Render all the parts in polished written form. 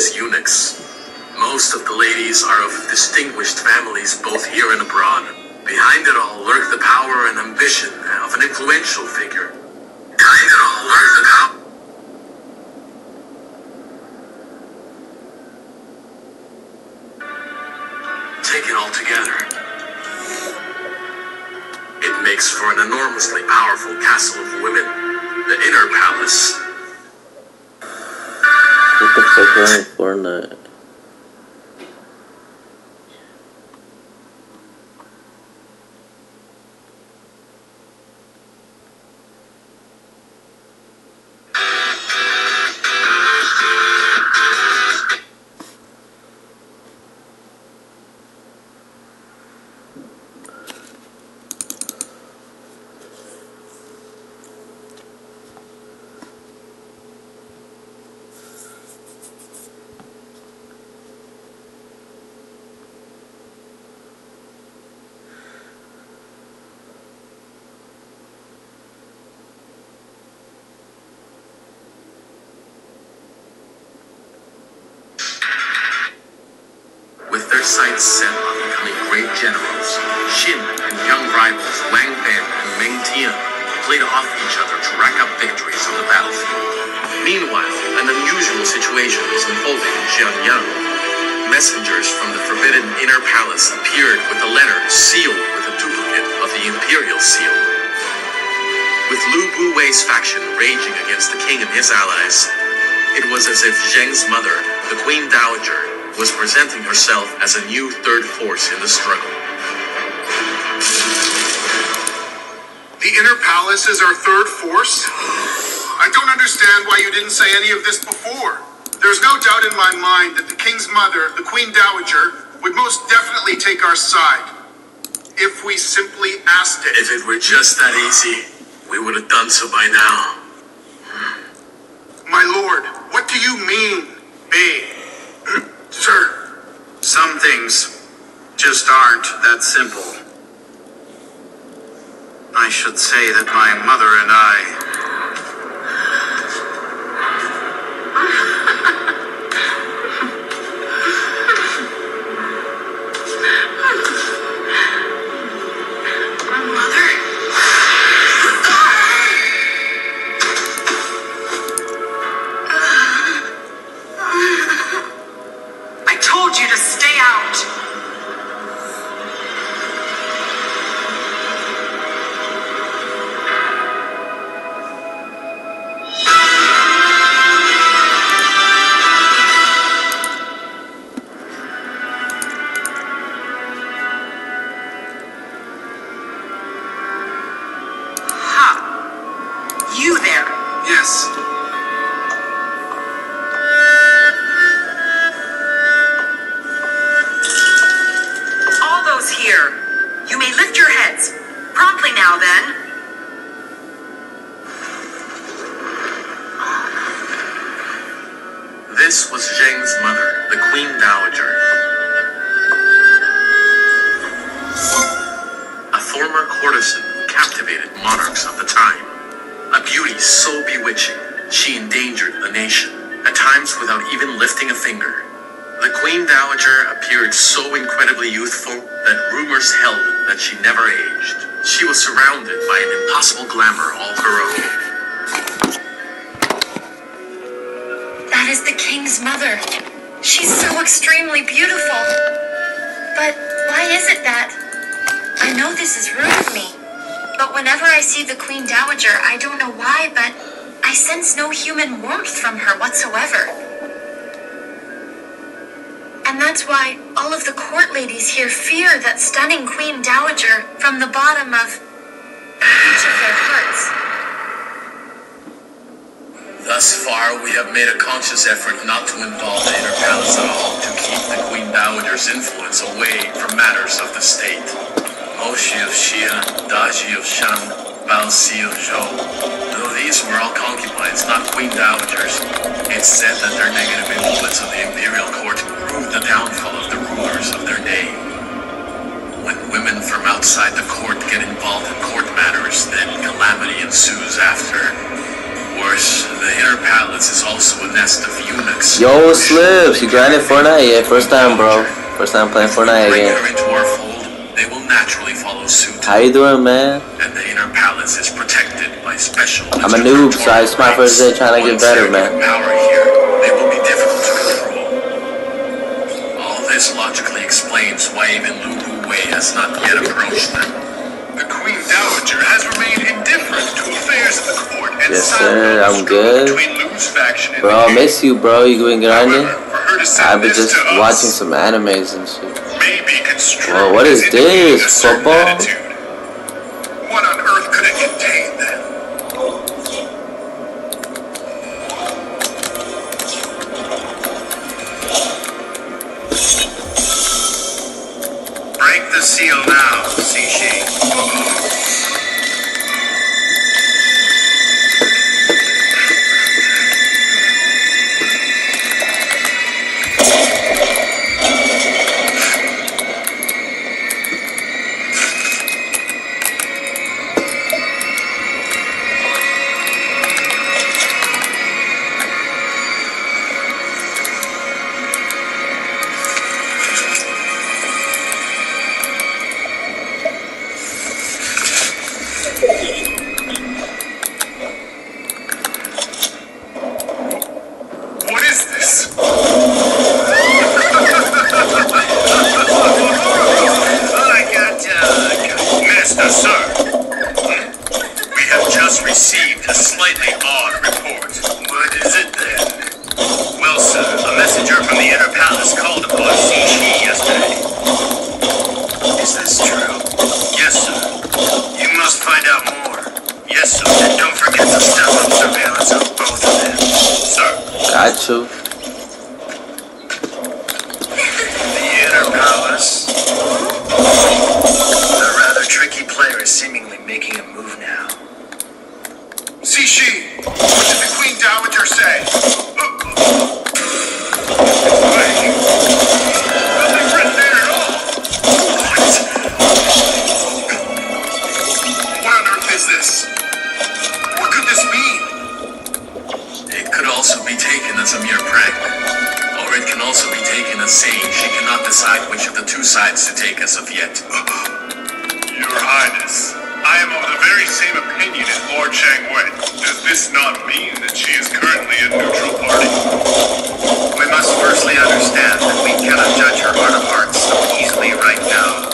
famous eunuchs. Most of the ladies are of distinguished families both here and abroad. Behind it all lurk the power and ambition of an influential figure. Behind it all lurk the power. Taken all together, it makes for an enormously powerful castle of women, the Inner Palace. What the fuck wrong with Fortnite? With their sights set on becoming great generals, Xin and young rivals Wang Ben and Meng Tian played off each other to rack up victories on the battlefield. Meanwhile, an unusual situation was unfolding in Xianyang. Messengers from the forbidden Inner Palace appeared with a letter sealed with a duplicate of the Imperial seal. With Lu Buwei's faction raging against the king and his allies, it was as if Zheng's mother, the Queen Dowager, was presenting herself as a new third force in the struggle. The Inner Palace is our third force? I don't understand why you didn't say any of this before. There's no doubt in my mind that the King's mother, the Queen Dowager, would most definitely take our side. If we simply asked it. If it were just that easy, we would have done so by now. My lord, what do you mean? Sir, some things just aren't that simple. I should say that my mother and I... Yes. All those here, you may lift your heads. Promptly now, then. This was Zheng's mother, the Queen Dowager. A former courtesan who captivated monarchs of the time. A beauty so bewitching, she endangered the nation, at times without even lifting a finger. The Queen Dowager appeared so incredibly youthful that rumors held that she never aged. She was surrounded by an impossible glamour all her own. That is the king's mother. She's so extremely beautiful. But why is it that... I know this is rude of me, but whenever I see the Queen Dowager, I don't know why, but I sense no human warmth from her whatsoever. And that's why all of the court ladies here fear that stunning Queen Dowager from the bottom of each of their hearts. Thus far, we have made a conscious effort not to involve the Inner Palace at all, to keep the Queen Dowager's influence away from matters of the state. Moshi of Xia, Daji of Shan, Baoxi of Zhou. Though these were all concubines, not Queen Dowagers, it's said that their negative influence on the imperial court proved the downfall of the rulers of their day. When women from outside the court get involved in court matters, then calamity ensues after. course, the inner palace is also a nest of eunuchs. Yo, Slips, you grinded Fortnite? Yeah, first time, bro. First time playing Fortnite Bring again. her into our fold, they will naturally follow suit. How you doing, man? And the inner palace is protected by special. I'm a noob, so it's my first day trying to get better, man. Power here, they will be difficult to control. All this logically explains why even Lu Wei has not yet approached them. The Queen Dowager has remained indifferent to affairs of the court and Yes, sir, I'm good. between Lu's faction and Bro, I the miss you, bro. You been grinding? However, for her to send I've been this just to us watching some animes and shit. may be construed Whoa, what as is indicating this? a certain Football? attitude. What on earth could it contain then? Break the seal now, Sishi. What is this? Master, sir. We have just received a slightly odd report. What is it then? Well, sir, a messenger from the inner palace called upon Sishi yesterday. Is this true? Yes, sir. You must find out more. Yes, sir. And don't forget to step up surveillance of both of them. Sir. Got you. The inner palace. A rather tricky player is seemingly making a move now. Sishi, what did the Queen Dowager say? Wait, nothing written there at all. What on earth is this? What could this mean? It could also be taken as a mere prank. Or it can also be taken as saying she cannot decide which of the two sides to take as of yet. Your Highness, I am of the very same opinion as Lord Changwen. Does this not mean that she is currently a neutral party? We must firstly understand that we cannot judge her heart of hearts so easily right now.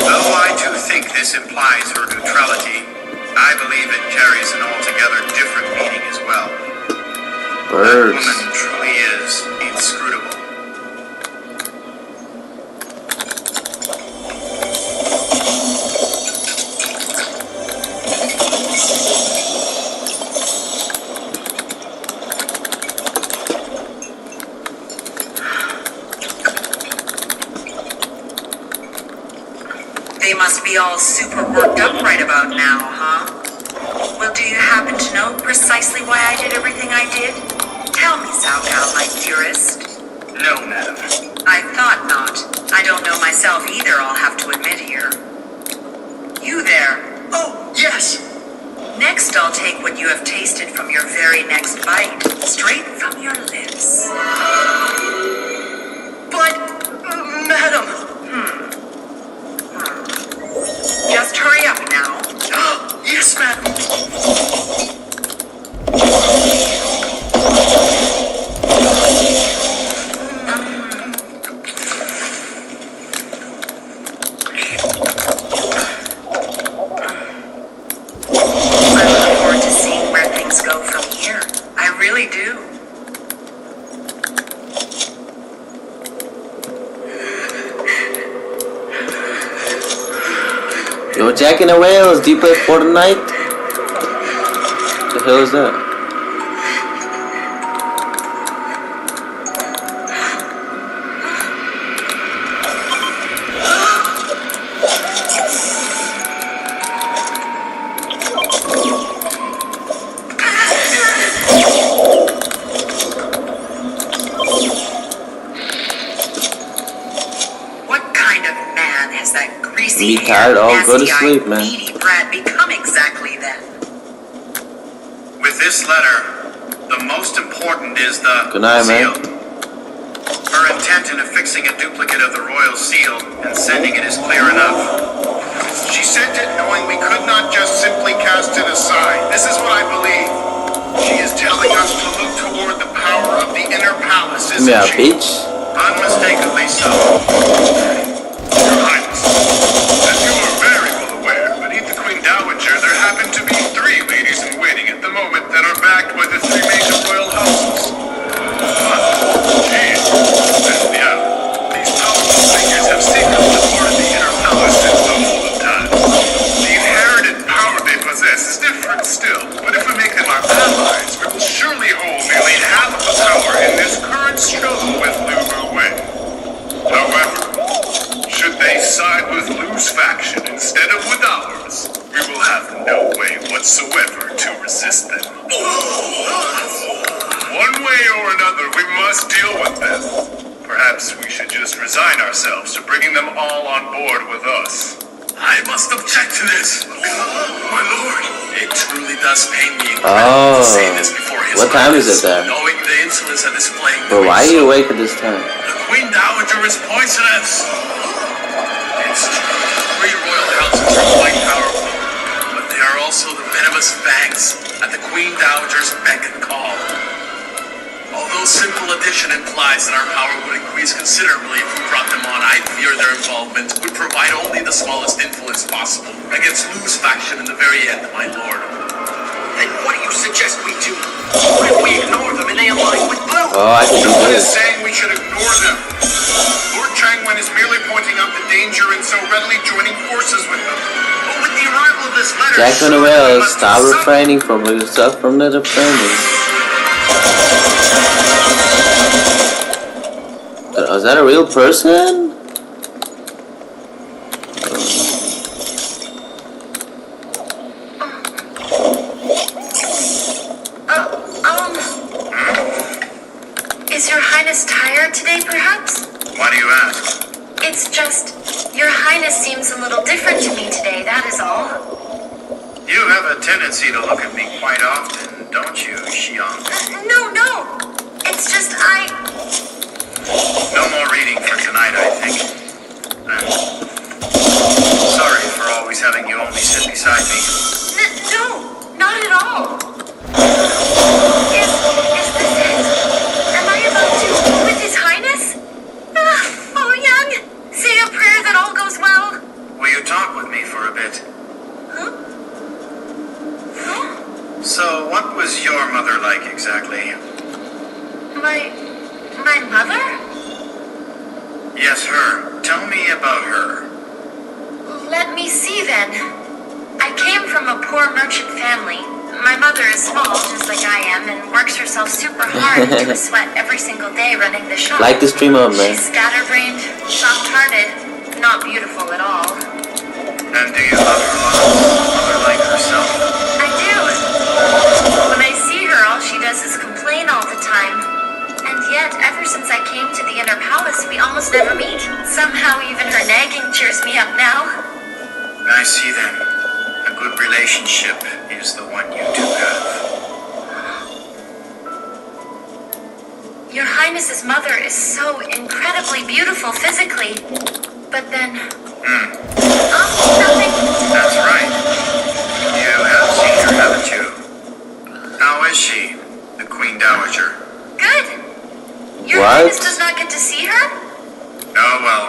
Though I too think this implies her neutrality, I believe it carries an altogether different meaning as well. That Birds. woman truly is inscrutable. They must be all super worked up right about now, huh? Well, do you happen to know precisely why I did everything I did? Tell me, Cao Cao, my dearest. No, madam. I thought not. I don't know myself either, I'll have to admit here. You there. Oh, yes! Next, I'll take what you have tasted from your very next bite, straight from your lips. But, madam! Just hurry up now. Yes, madam! I look forward to seeing where things go from here. I really do. Yo, Jack and the Whales, do you play Fortnite? The hell is that? What kind of man has that greasy Me tired, I'll go to nasty-eyed, sleep, man. needy brat become exactly then? With this letter, the most important is the Good night, seal. man. Her intent in affixing a duplicate of the royal seal and sending it is clear enough. She sent it knowing we could not just simply cast it aside. This is what I believe. She is telling us to look toward the power of the inner palace, isn't Yeah, she? bitch. Unmistakably so. Your Highness, as you are very well aware, beneath the Queen Dowager there happen to be 3 ladies in waiting at the moment that are backed by the 3 major royal houses. Jeez. Yeah. These powerful figures have secretly supported the inner palace since the olden times. The inherited power they possess is different still, but if we make them our allies, we will surely hold nearly half of the power in this current struggle with Lu Wei. However, should they side with Lu's faction instead of with ours, we will have no way whatsoever to resist them. One way or another, we must deal with them. Perhaps we should just resign ourselves to bringing them all on board with us. I must object to this. My lord, it truly does pain me Oh. incredibly to say this before his What time is it Highness, there? knowing the insolence of displaying. Bro, why are you awake at this time? The Queen Dowager is poisonous. It's true, the 3 royal houses are quite powerful, but they are also the venomous fangs at the Queen Dowager's beck and call. Although simple addition implies that our power would increase considerably if we brought them on, I fear their involvement would provide only the smallest influence possible against Lu's faction in the very end, my lord. Then what do you suggest we do? What if we ignore them and they align with Blue? Oh, I can do No one is this. saying we should ignore them. Lord Changwen is merely pointing out the danger in so readily joining forces with them. But with the arrival of this letter, Jack on the surely we wheel, must stop do something. refraining from yourself from the refraining. Is that a real person? Is Your Highness tired today, perhaps? Why do you ask? It's just, Your Highness seems a little different to me today, that is all. You have a tendency to look at me quite often, don't you, Xiang? No. It's just No more reading for tonight, I think. I'm sorry for always having you only sit beside me. No, not at all. Is this it? Am I about to, with His Highness? Oh, Young, say a prayer that all goes well. Will you talk with me for a bit? Huh? So, what was your mother like exactly? My mother? Yes, her. Tell me about her. Let me see then. I came from a poor merchant family. My mother is small, just like I am, and works herself super hard into a sweat every single day running the shop. Like the streamer, man. She's scatterbrained, soft-hearted, not beautiful at all. And do you love her lots? Mother like herself? I do. When I see her, all she does is complain all the time. And yet, ever since I came to the inner palace, we almost never meet. Somehow, even her nagging cheers me up now. I see then. A good relationship is the one you two have. Your Highness's mother is so incredibly beautiful physically. But then... Oh, nothing. That's right. You have seen her, haven't you? How is she, the Queen Dowager? Good. Your What? Highness does not get to see her? Oh, well,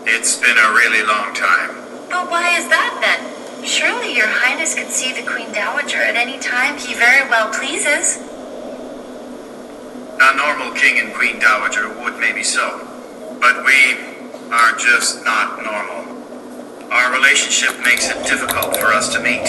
it's been a really long time. But why is that then? Surely Your Highness can see the Queen Dowager at any time he very well pleases. A normal king and queen dowager would maybe so. But we are just not normal. Our relationship makes it difficult for us to meet.